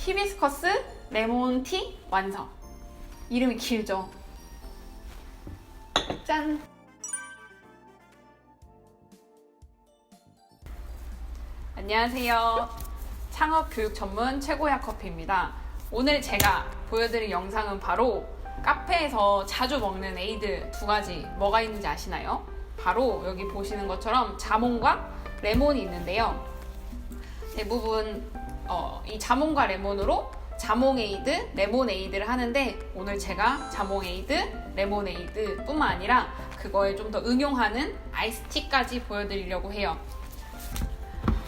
히비스커스 레몬티 완성. 이름이 길죠? 짠! 안녕하세요. 창업교육 전문 최고야 커피입니다. 오늘 제가 보여드릴 영상은 바로 카페에서 자주 먹는 에이드 두 가지 뭐가 있는지 아시나요? 바로 여기 보시는 것처럼 자몽과 레몬이 있는데요. 대부분 이 자몽과 레몬으로 자몽에이드, 레몬에이드를 하는데 오늘 제가 자몽에이드, 레몬에이드 뿐만 아니라 그거에 좀 더 응용하는 아이스티까지 보여드리려고 해요.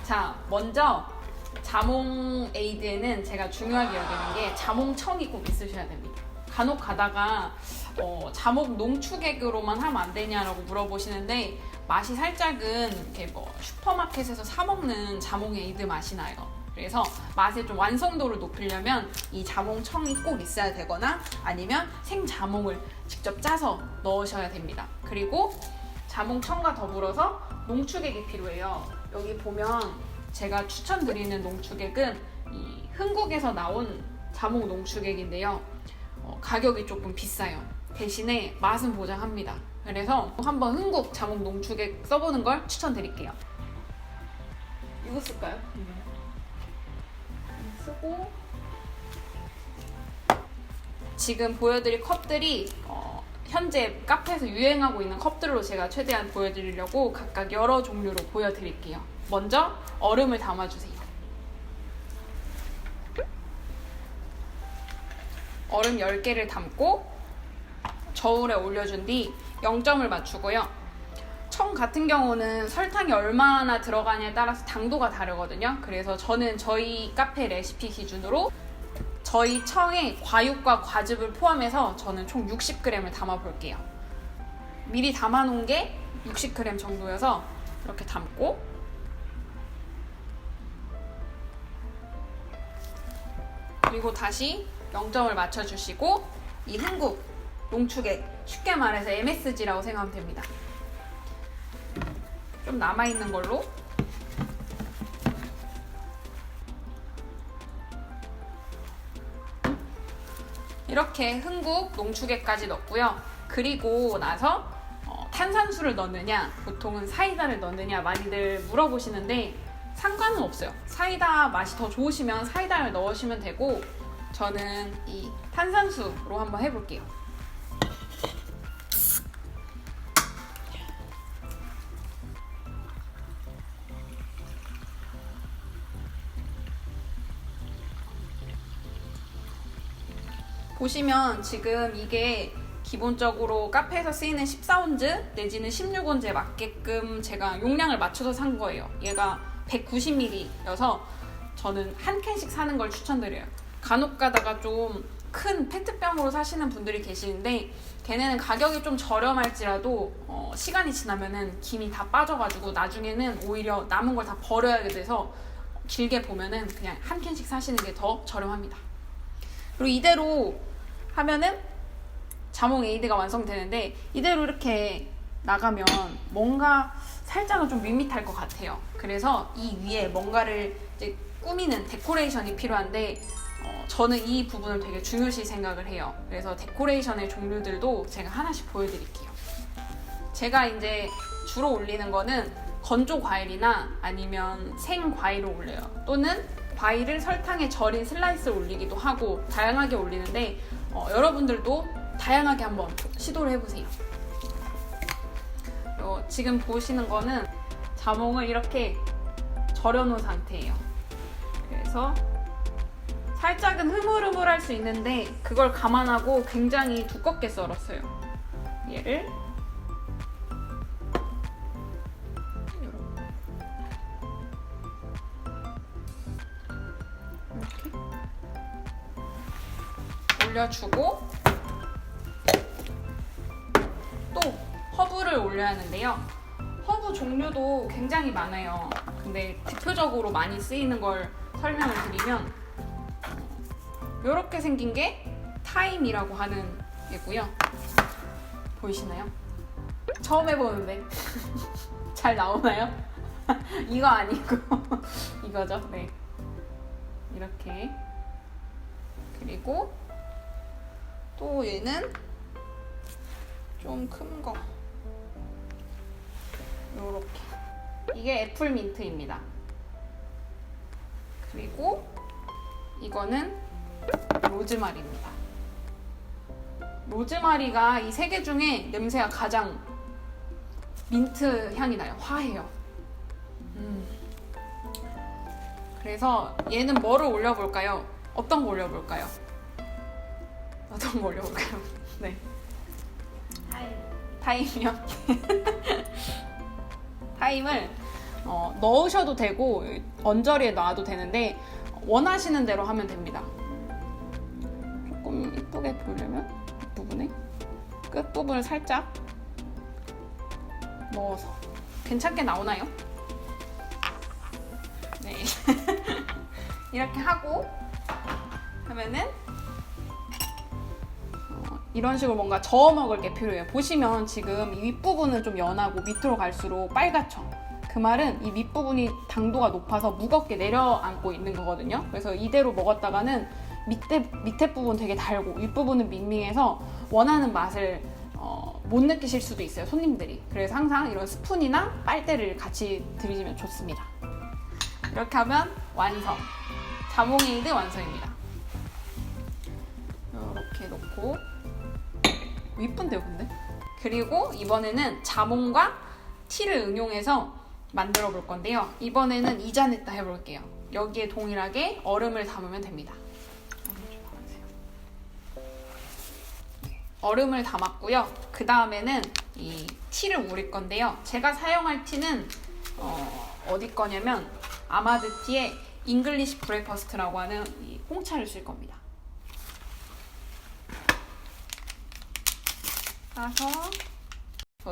자, 먼저 자몽에이드에는 제가 중요하게 여기는 게 자몽청이 꼭 있으셔야 됩니다. 간혹 가다가 자몽 농축액으로만 하면 안 되냐라고 물어보시는데 맛이 살짝은 이렇게 슈퍼마켓에서 사 먹는 자몽에이드 맛이 나요. 그래서 맛의 좀 완성도를 높이려면 이 자몽청이 꼭 있어야 되거나 아니면 생자몽을 직접 짜서 넣으셔야 됩니다. 그리고 자몽청과 더불어서 농축액이 필요해요. 여기 보면 제가 추천드리는 농축액은 이 흥국에서 나온 자몽 농축액인데요. 가격이 조금 비싸요. 대신에 맛은 보장합니다. 그래서 한번 흥국 자몽 농축액 써보는 걸 추천드릴게요. 이거 쓸까요? 쓰고 지금 보여드릴 컵들이 현재 카페에서 유행하고 있는 컵들로 제가 최대한 보여드리려고 각각 여러 종류로 보여드릴게요. 먼저 얼음을 담아주세요. 얼음 10개를 담고 저울에 올려준 뒤 0점을 맞추고요. 청 같은 경우는 설탕이 얼마나 들어가냐에 따라서 당도가 다르거든요. 그래서 저는 저희 카페 레시피 기준으로 저희 청에 과육과 과즙을 포함해서 저는 총 60g을 담아 볼게요. 미리 담아 놓은 게 60g 정도여서 이렇게 담고 그리고 다시 0점을 맞춰주시고 이 흥국 농축액, 쉽게 말해서 MSG라고 생각하면 됩니다. 좀 남아있는 걸로 이렇게 흥국 농축액까지 넣고요. 그리고 나서 탄산수를 넣느냐 보통은 사이다를 넣느냐 많이들 물어보시는데 상관은 없어요. 사이다 맛이 더 좋으시면 사이다를 넣으시면 되고 저는 이 탄산수로 한번 해볼게요. 보시면 지금 이게 기본적으로 카페에서 쓰이는 14온즈 내지는 16온즈에 맞게끔 제가 용량을 맞춰서 산 거예요. 얘가 190ml여서 저는 한 캔씩 사는 걸 추천드려요. 간혹 가다가 좀 큰 페트병으로 사시는 분들이 계시는데 걔네는 가격이 좀 저렴할지라도 시간이 지나면은 김이 다 빠져가지고 나중에는 오히려 남은 걸 다 버려야 돼서 길게 보면은 그냥 한 캔씩 사시는 게 더 저렴합니다. 그리고 이대로 하면은 자몽 에이드가 완성되는데 이대로 이렇게 나가면 뭔가 살짝은 좀 밋밋할 것 같아요. 그래서 이 위에 뭔가를 이제 꾸미는 데코레이션이 필요한데 저는 이 부분을 되게 중요시 생각을 해요. 그래서 데코레이션의 종류들도 제가 하나씩 보여드릴게요. 제가 이제 주로 올리는 거는 건조 과일이나 아니면 생 과일을 올려요. 또는 과일을 설탕에 절인 슬라이스를 올리기도 하고 다양하게 올리는데 여러분들도 다양하게 한번 시도를 해보세요. 지금 보시는 거는 자몽을 이렇게 절여놓은 상태예요. 그래서 살짝은 흐물흐물할 수 있는데 그걸 감안하고 굉장히 두껍게 썰었어요. 얘를 이렇게 올려주고 또 허브를 올려야 하는데요. 허브 종류도 굉장히 많아요. 근데 대표적으로 많이 쓰이는 걸 설명을 드리면 이렇게 생긴 게 타임이라고 하는 얘고요. 보이시나요? 처음 해보는데 잘 나오나요? 이거 아니고 이거죠. 네, 이렇게 그리고 또 얘는 좀 큰 거. 요렇게. 이게 애플민트입니다. 그리고 이거는 로즈마리입니다. 로즈마리가 이 세 개 중에 냄새가 가장 민트 향이 나요. 화해요. 그래서 얘는 뭐를 올려볼까요? 어떤 거 올려볼까요? 어떤 거 올려볼까요? 네. 타임이요? 타임을 넣으셔도 되고 언저리에 놔도 되는데 원하시는 대로 하면 됩니다. 조금 이쁘게 보려면 뒷부분에 끝부분을 살짝 넣어서 괜찮게 나오나요? 네. 이렇게 하고 하면은 이런 식으로 뭔가 저어 먹을 게 필요해요. 보시면 지금 이 윗부분은 좀 연하고 밑으로 갈수록 빨갛죠. 그 말은 이 밑부분이 당도가 높아서 무겁게 내려앉고 있는 거거든요. 그래서 이대로 먹었다가는 밑에 부분 되게 달고 윗부분은 밍밍해서 원하는 맛을 못 느끼실 수도 있어요, 손님들이. 그래서 항상 이런 스푼이나 빨대를 같이 들이시면 좋습니다. 이렇게 하면 완성! 자몽에이드 완성입니다. 이렇게 놓고 이쁜데요, 근데? 그리고 이번에는 자몽과 티를 응용해서 만들어 볼 건데요. 이번에는 이자네타 해볼게요. 여기에 동일하게 얼음을 담으면 됩니다. 얼음을 담았고요. 그 다음에는 이 티를 우릴 건데요. 제가 사용할 티는 어디 거냐면 아마드티의 잉글리시 브레이퍼스트라고 하는 이 홍차를 쓸 겁니다. 따서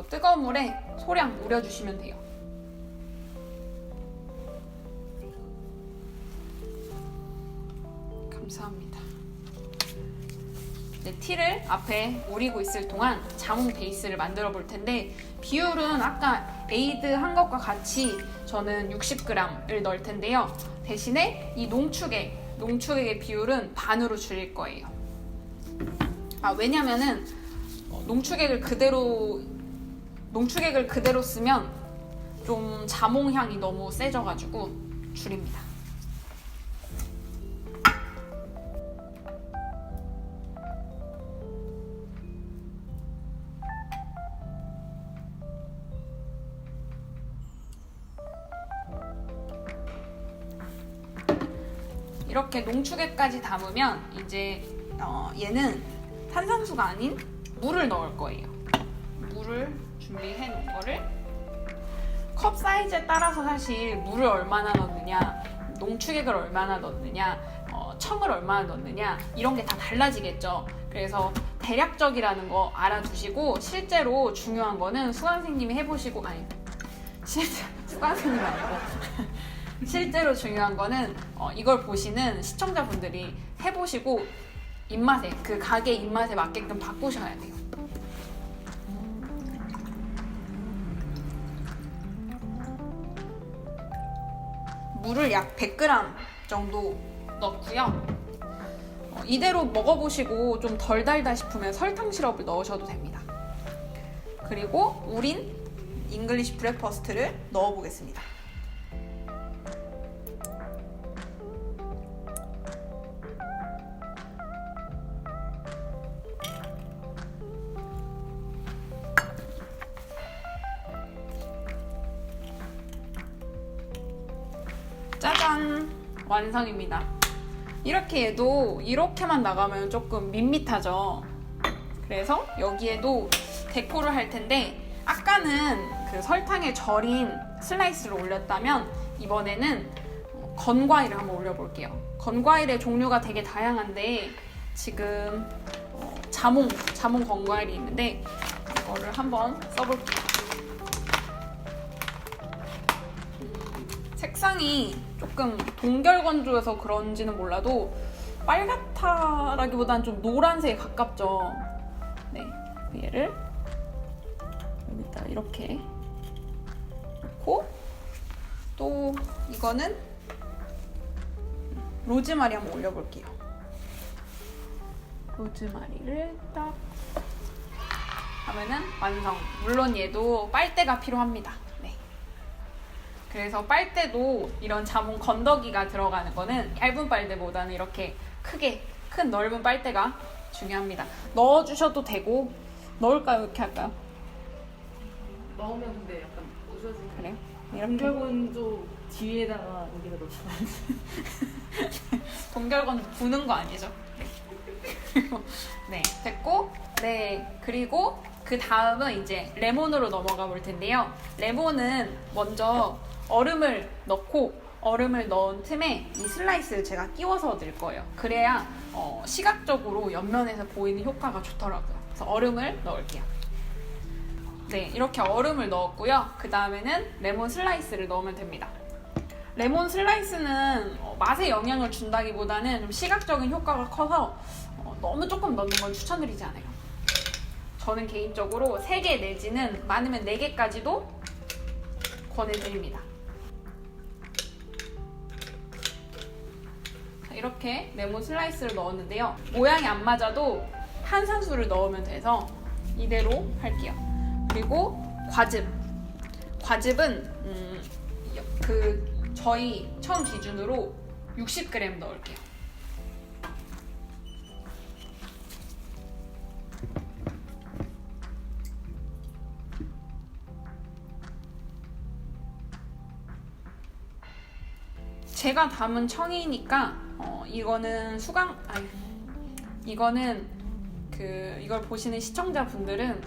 뜨거운 물에 소량 우려주시면 돼요. 감사합니다. 네, 티를 앞에 우리고 있을 동안 자몽 베이스를 만들어 볼 텐데 비율은 아까 에이드 한 것과 같이 저는 60g을 넣을 텐데요. 대신에 이 농축액의 비율은 반으로 줄일 거예요. 왜냐면은 농축액을 그대로 쓰면 좀 자몽 향이 너무 세져가지고 줄입니다. 이렇게 농축액까지 담으면 이제 얘는 탄산수가 아닌 물을 넣을 거예요. 물을 준비해 놓은 거를 컵 사이즈에 따라서 사실 물을 얼마나 넣느냐, 농축액을 얼마나 넣느냐, 청을 얼마나 넣느냐 이런 게 다 달라지겠죠. 그래서 대략적이라는 거 알아두시고 실제로 중요한 거는 수강생님이 해보시고 수강생님 아니고 실제로 중요한 거는 이걸 보시는 시청자분들이 해보시고 입맛에 그 가게 입맛에 맞게끔 바꾸셔야 돼요. 물을 약 100g 정도 넣고요. 이대로 먹어보시고 좀 덜 달다 싶으면 설탕 시럽을 넣으셔도 됩니다. 그리고 우린 잉글리시 브레이퍼스트를 넣어보겠습니다. 짜잔! 완성입니다. 이렇게 해도 이렇게만 나가면 조금 밋밋하죠. 그래서 여기에도 데코를 할 텐데 아까는 그 설탕에 절인 슬라이스를 올렸다면 이번에는 건과일을 한번 올려볼게요. 건과일의 종류가 되게 다양한데 지금 자몽 건과일이 있는데 이거를 한번 써볼게요. 색상이 조금 동결건조여서 그런지는 몰라도 빨갛다라기보다는 좀 노란색에 가깝죠. 네, 얘를 여기다 이렇게 놓고 또 이거는 로즈마리 한번 올려볼게요. 로즈마리를 딱 하면은 완성. 물론 얘도 빨대가 필요합니다. 네. 그래서 빨대도 이런 자몽 건더기가 들어가는 거는 얇은 빨대보다는 이렇게 크게 큰 넓은 빨대가 중요합니다. 넣어주셔도 되고, 넣을까요? 이렇게 할까요? 넣으면 근데 약간 부서지는. 그래요? 동결건조 뒤에다가 여기다 넣어줘야지. 동결건조 부는 거 아니죠? 네, 됐고, 네, 그리고 그 다음은 이제 레몬으로 넘어가 볼 텐데요. 레몬은 먼저 얼음을 넣고, 얼음을 넣은 틈에 이 슬라이스를 제가 끼워서 넣을 거예요. 그래야 시각적으로 옆면에서 보이는 효과가 좋더라고요. 그래서 얼음을 넣을게요. 네, 이렇게 얼음을 넣었고요. 그 다음에는 레몬 슬라이스를 넣으면 됩니다. 레몬 슬라이스는 맛에 영향을 준다기보다는 좀 시각적인 효과가 커서 너무 조금 넣는 걸 추천드리지 않아요. 저는 개인적으로 3개 내지는 많으면 4개까지도 권해드립니다. 이렇게 레몬 슬라이스를 넣었는데요. 모양이 안 맞아도 탄산수를 넣으면 돼서 이대로 할게요. 그리고 과즙. 과즙은 저희 청 기준으로 60g 넣을게요. 제가 담은 청이니까 이거는 이거는 이걸 보시는 시청자분들은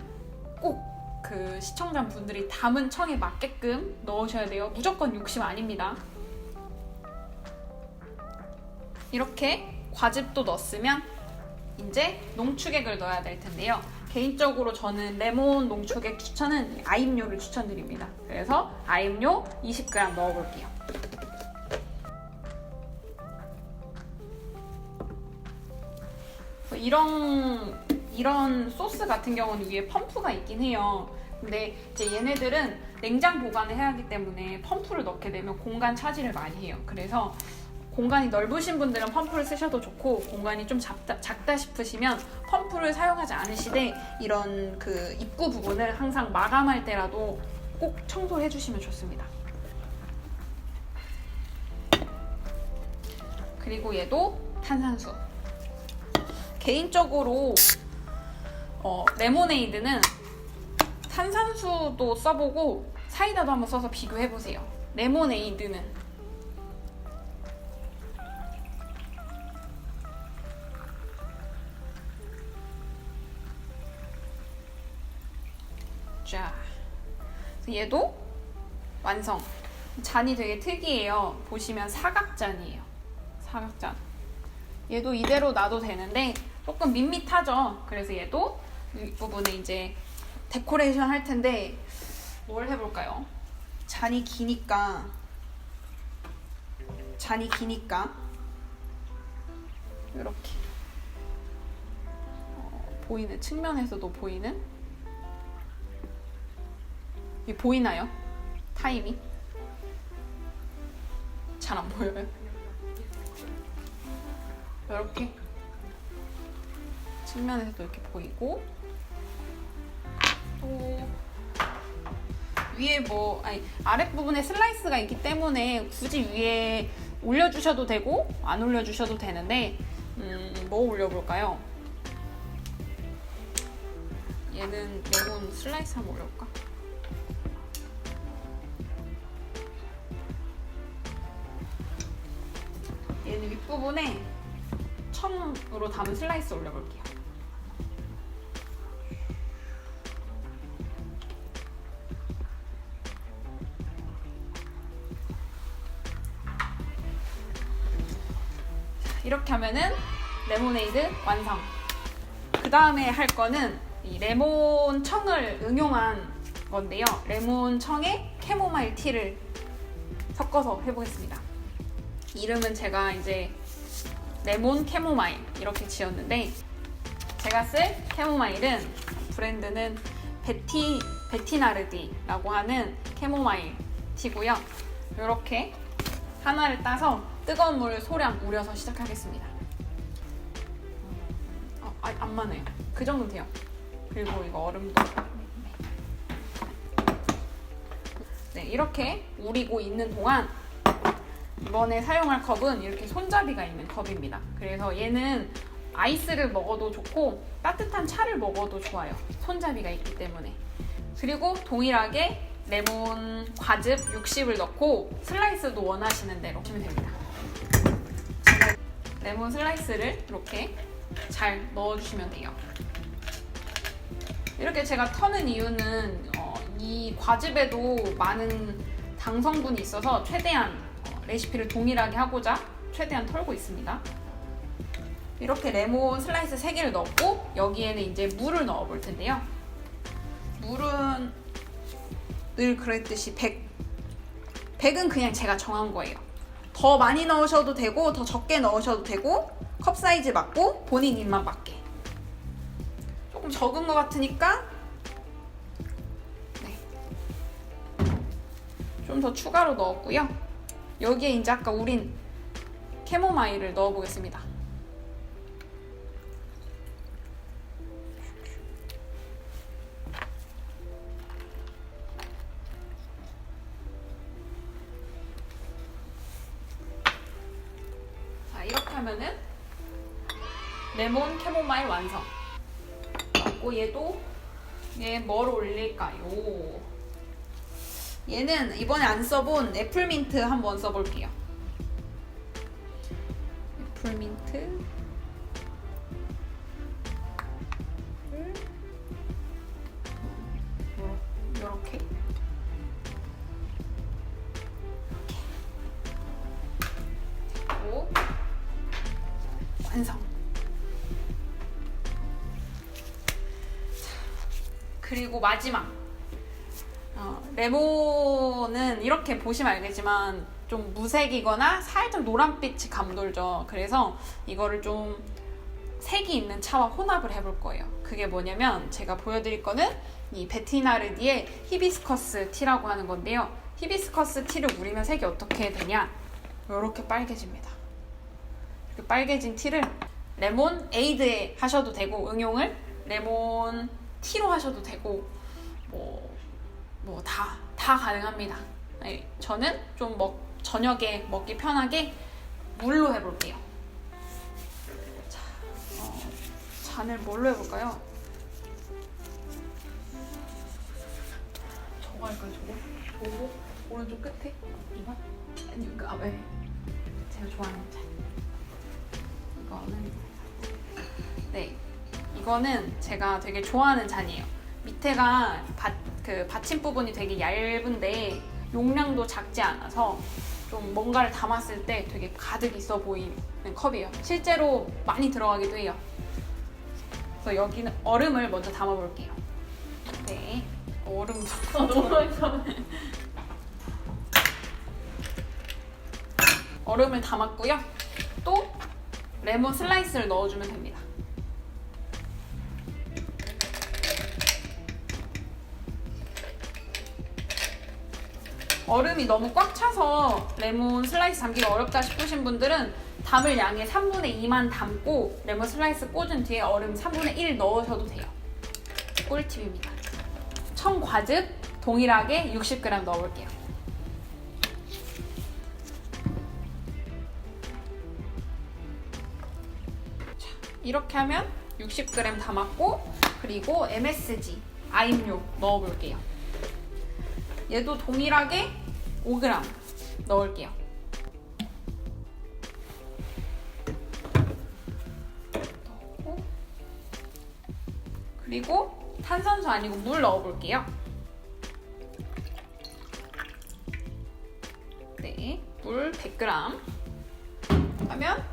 꼭 그 시청자분들이 담은 청에 맞게끔 넣으셔야 돼요. 무조건 60 아닙니다. 이렇게 과즙도 넣었으면 이제 농축액을 넣어야 될 텐데요. 개인적으로 저는 레몬 농축액 추천은 아임료를 추천드립니다. 그래서 아임료 20g 넣어볼게요. 이런 소스 같은 경우는 위에 펌프가 있긴 해요. 근데 이제 얘네들은 냉장 보관을 해야 하기 때문에 펌프를 넣게 되면 공간 차지를 많이 해요. 그래서 공간이 넓으신 분들은 펌프를 쓰셔도 좋고, 공간이 좀 작다 싶으시면 펌프를 사용하지 않으시되 이런 그 입구 부분을 항상 마감할 때라도 꼭 청소를 해주시면 좋습니다. 그리고 얘도 탄산수. 개인적으로 레모네이드는 탄산수도 써보고 사이다도 한번 써서 비교해보세요. 레모네이드는 자, 얘도 완성. 잔이 되게 특이해요. 보시면 사각잔이에요. 사각잔. 얘도 이대로 놔도 되는데 조금 밋밋하죠. 그래서 얘도 윗부분에 이제 데코레이션 할 텐데 뭘 해볼까요? 잔이 기니까 이렇게 보이는, 측면에서도 보이는, 이 보이나요? 타임이 잘 안 보여요. 이렇게 측면에서도 이렇게 보이고, 또 위에 아랫부분에 슬라이스가 있기 때문에 굳이 위에 올려주셔도 되고 안 올려주셔도 되는데 뭐 올려볼까요? 얘는 레몬 슬라이스 한번 올려볼까? 얘는 윗부분에 청으로 담은 슬라이스 올려볼게요. 이렇게 하면은 레모네이드 완성. 그 다음에 할 거는 이 레몬 청을 응용한 건데요. 레몬 청에 캐모마일 티를 섞어서 해보겠습니다. 이름은 제가 이제 레몬 캐모마일 이렇게 지었는데, 제가 쓸 캐모마일은 브랜드는 베티나르디라고 하는 캐모마일 티고요. 이렇게 하나를 따서 뜨거운 물을 소량 우려서 시작하겠습니다. 안 많아요. 그 정도 돼요. 그리고 이거 얼음도. 네, 이렇게 우리고 있는 동안 이번에 사용할 컵은 이렇게 손잡이가 있는 컵입니다. 그래서 얘는 아이스를 먹어도 좋고 따뜻한 차를 먹어도 좋아요. 손잡이가 있기 때문에. 그리고 동일하게 레몬 과즙 60을 넣고 슬라이스도 원하시는 대로 하시면 됩니다. 레몬 슬라이스를 이렇게 잘 넣어주시면 돼요. 이렇게 제가 터는 이유는 이 과즙에도 많은 당 성분이 있어서 최대한 레시피를 동일하게 하고자 최대한 털고 있습니다. 이렇게 레몬 슬라이스 3개를 넣었고 여기에는 이제 물을 넣어 볼 텐데요. 물은 늘 그랬듯이 100은 그냥 제가 정한 거예요. 더 많이 넣으셔도 되고 더 적게 넣으셔도 되고 컵 사이즈 맞고 본인 입맛 맞게. 조금 적은 것 같으니까 좀 더 추가로 넣었고요. 여기에 이제 아까 우린 캐모마일을 넣어보겠습니다. 자, 이렇게 하면은 레몬 캐모마일 완성. 그리고 얘 뭘 올릴까요? 얘는 이번에 안 써본 애플민트 한번 써볼게요. 애플민트 요렇게 됐고 완성. 그리고 마지막 레몬은 이렇게 보시면 알겠지만 좀 무색이거나 살짝 노란빛이 감돌죠. 그래서 이거를 좀 색이 있는 차와 혼합을 해볼 거예요. 그게 뭐냐면 제가 보여드릴 거는 이 베티나르디의 히비스커스 티라고 하는 건데요. 히비스커스 티를 우리면 색이 어떻게 되냐? 이렇게 빨개집니다. 이렇게 빨개진 티를 레몬 에이드에 하셔도 되고 응용을 레몬 티로 하셔도 되고 다 가능합니다. 네, 저는 좀 저녁에 먹기 편하게 물로 해볼게요. 자, 잔을 뭘로 해볼까요? 저거 할까요? 저거? 오른쪽 끝에? 이거? 아니 이거 왜? 제가 좋아하는 잔. 이거는 네, 이거는 제가 되게 좋아하는 잔이에요. 밑에가 받침 부분이 되게 얇은데 용량도 작지 않아서 좀 뭔가를 담았을 때 되게 가득 있어 보이는 컵이에요. 실제로 많이 들어가기도 해요. 그래서 여기는 얼음을 먼저 담아볼게요. 네, 얼음 얼음을 담았고요. 또 레몬 슬라이스를 넣어주면 됩니다. 얼음이 너무 꽉 차서 레몬 슬라이스 담기가 어렵다 싶으신 분들은 담을 양의 3분의 2만 담고 레몬 슬라이스 꽂은 뒤에 얼음 3분의 1 넣으셔도 돼요. 꿀팁입니다. 청과즙 동일하게 60g 넣어볼게요. 자, 이렇게 하면 60g 담았고 그리고 MSG 아임료 넣어볼게요. 얘도 동일하게 5g 넣을게요. 넣고 그리고 탄산수 아니고 물 넣어볼게요. 네, 물 100g 하면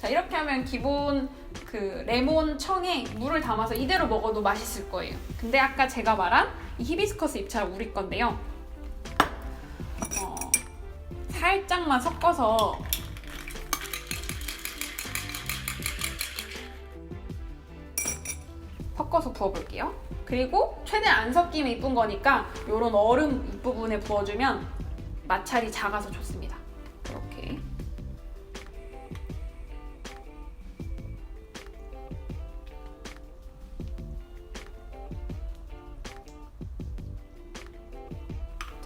자 이렇게 하면 기본 그 레몬 청에 물을 담아서 이대로 먹어도 맛있을 거예요. 근데 아까 제가 말한 이 히비스커스 잎차를 우릴 건데요. 살짝만 섞어서 부어볼게요. 그리고 최대한 안 섞이면 이쁜 거니까 이런 얼음 윗부분에 부어주면 마찰이 작아서 좋습니다. 이렇게.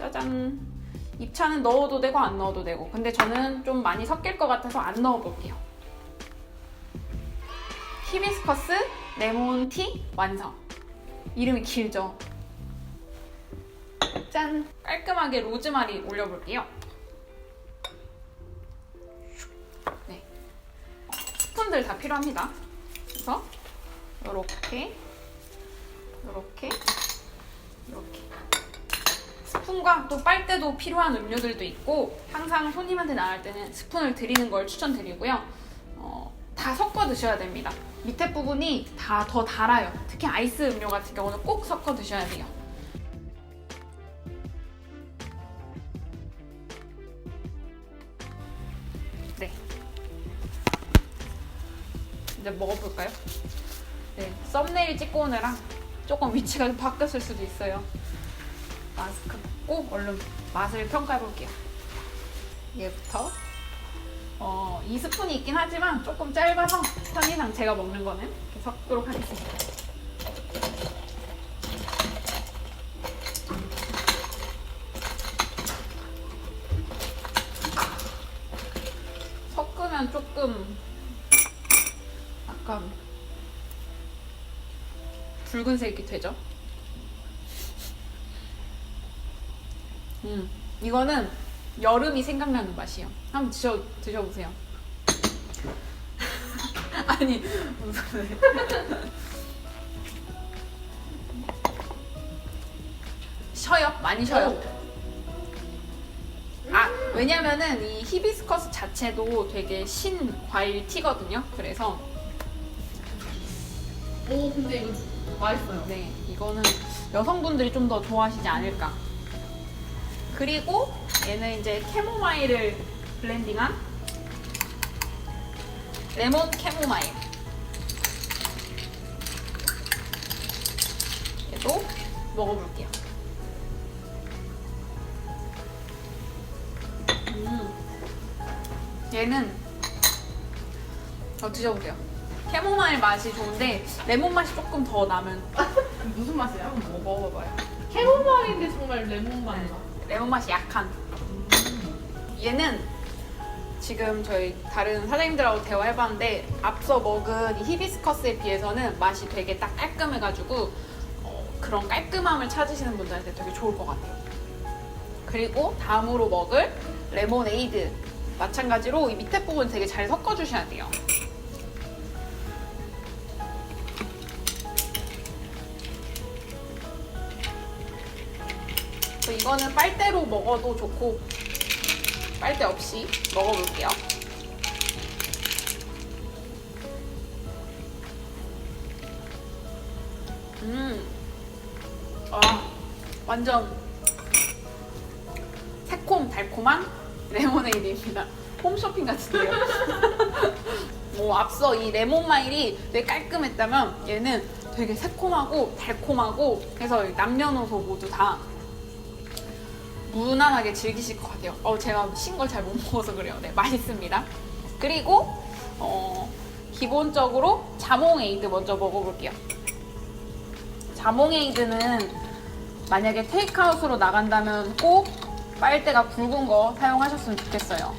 짜잔. 잎차는 넣어도 되고 안 넣어도 되고. 근데 저는 좀 많이 섞일 것 같아서 안 넣어볼게요. 히비스커스 레몬티 완성. 이름이 길죠? 짠! 깔끔하게 로즈마리 올려볼게요. 네. 스푼들 다 필요합니다. 그래서 요렇게 요렇게 요렇게 스푼과 또 빨대도 필요한 음료들도 있고 항상 손님한테 나갈 때는 스푼을 드리는 걸 추천드리고요. 다 섞어 드셔야 됩니다. 밑에 부분이 다 더 달아요. 특히 아이스 음료 같은 경우는 꼭 섞어 드셔야 돼요. 네. 이제 먹어볼까요? 네, 썸네일 찍고 오느라 조금 위치가 좀 바뀌었을 수도 있어요. 마스크 벗고 얼른 맛을 평가해볼게요. 얘부터. 이 스푼이 있긴 하지만 조금 짧아서 편의상 제가 먹는 거는 이렇게 섞도록 하겠습니다. 섞으면 조금 약간 붉은색이 되죠? 이거는 여름이 생각나는 맛이에요. 한번 드셔보세요. 아니, 무슨 소리. 쉬어요? 많이 쉬어요. 왜냐면은 이 히비스커스 자체도 되게 신 과일 티거든요. 그래서 근데 이거 맛있어요. 네, 이거는 여성분들이 좀 더 좋아하시지 않을까. 그리고 얘는 이제 캐모마일을 블렌딩한 레몬 캐모마일. 얘도 먹어볼게요. 얘는 드셔보세요. 캐모마일 맛이 좋은데 레몬 맛이 조금 더 나면 무슨 맛이야? 한번 먹어봐요. 캐모마일인데 정말 레몬 맛 나. 레몬 맛이 약한. 얘는 지금 저희 다른 사장님들하고 대화해봤는데 앞서 먹은 이 히비스커스에 비해서는 맛이 되게 딱 깔끔해가지고 그런 깔끔함을 찾으시는 분들한테 되게 좋을 것 같아요. 그리고 다음으로 먹을 레모네이드 마찬가지로 이 밑에 부분 되게 잘 섞어주셔야 돼요. 이거는 빨대로 먹어도 좋고 빨대 없이 먹어볼게요. 완전 새콤 달콤한 레모네이드입니다. 홈쇼핑 같은데요. 앞서 이 레몬마일이 되게 깔끔했다면 얘는 되게 새콤하고 달콤하고 해서 남녀노소 모두 다 무난하게 즐기실 것 같아요. 제가 신 걸 잘 못 먹어서 그래요. 네, 맛있습니다. 그리고 기본적으로 자몽에이드 먼저 먹어볼게요. 자몽에이드는 만약에 테이크아웃으로 나간다면 꼭 빨대가 굵은 거 사용하셨으면 좋겠어요.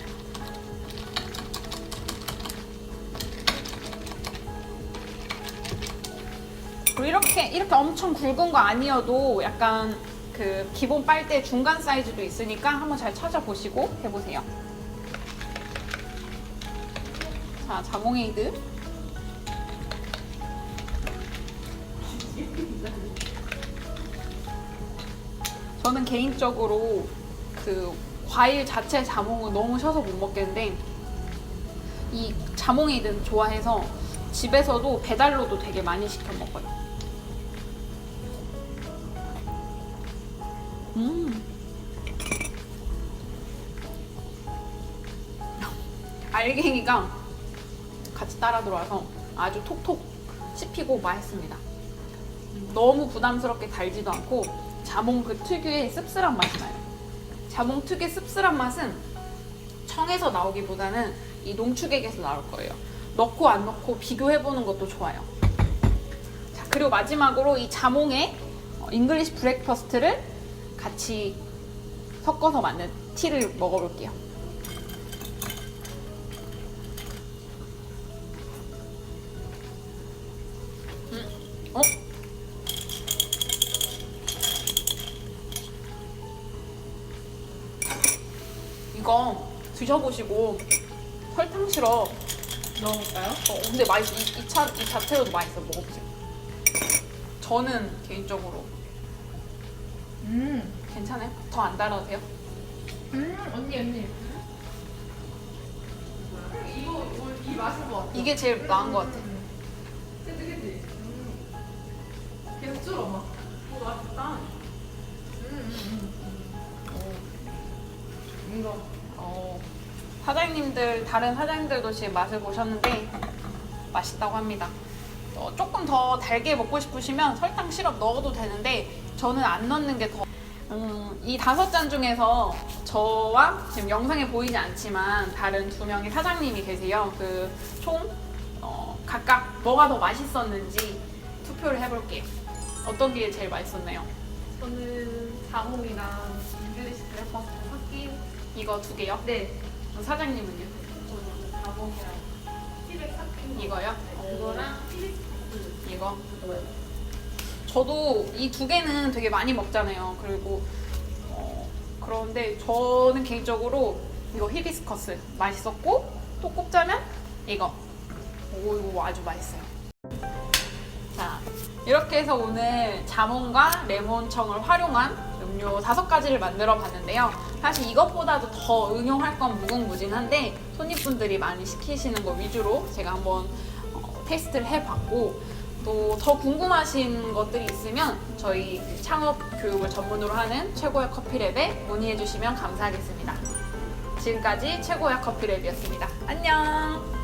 그리고 이렇게 엄청 굵은 거 아니어도 약간 그 기본 빨대 중간 사이즈도 있으니까 한번 잘 찾아보시고 해보세요. 자, 자몽에이드. 저는 개인적으로 그 과일 자체 자몽은 너무 셔서 못 먹겠는데 이 자몽에이드는 좋아해서 집에서도 배달로도 되게 많이 시켜 먹어요. 알갱이가 같이 따라 들어와서 아주 톡톡 씹히고 맛있습니다. 너무 부담스럽게 달지도 않고 자몽 그 특유의 씁쓸한 맛이 나요. 자몽 특유의 씁쓸한 맛은 청에서 나오기보다는 이 농축액에서 나올 거예요. 넣고 안 넣고 비교해보는 것도 좋아요. 자, 그리고 마지막으로 이 자몽의 잉글리시 브렉퍼스트를 같이 섞어서 만든 티를 먹어볼게요. 어? 이거 드셔보시고 설탕 시럽 넣어볼까요? 근데 맛있어. 이 자체로도 맛있어. 먹어보세요. 저는 개인적으로 괜찮아요? 더 안 달아도 돼요? 언니. 이거 이 맛인 것 같아. 이게 제일 나은 것 같아. 그치. 계속 줄어 막. 맛있다. 이거. 다른 사장님들도 지금 맛을 보셨는데 맛있다고 합니다. 조금 더 달게 먹고 싶으시면 설탕 시럽 넣어도 되는데 저는 안 넣는 게 더. 이 5잔 중에서 저와 지금 영상에 보이지 않지만 다른 2명의 사장님이 계세요. 총 각각 뭐가 더 맛있었는지 투표를 해볼게요. 어떤 게 제일 맛있었나요? 저는 자몽이랑 잉글리시 브레이퍼스트 섞인. 이거 2개요? 네. 사장님은요? 저는 자몽이랑 티백 섞인 이거요? 그거랑 히비스커스. 이거? 저도 이 2개는 되게 많이 먹잖아요. 그리고 그런데 저는 개인적으로 이거 히비스커스 맛있었고 또 꼽자면 이거. 이거 아주 맛있어요. 자, 이렇게 해서 오늘 자몽과 레몬청을 활용한 음료 5가지를 만들어 봤는데요. 사실 이것보다도 더 응용할 건 무궁무진한데 손님분들이 많이 시키시는 거 위주로 제가 한번 테스트를 해봤고, 또 더 궁금하신 것들이 있으면 저희 창업 교육을 전문으로 하는 최고의 커피랩에 문의해 주시면 감사하겠습니다. 지금까지 최고의 커피랩이었습니다. 안녕!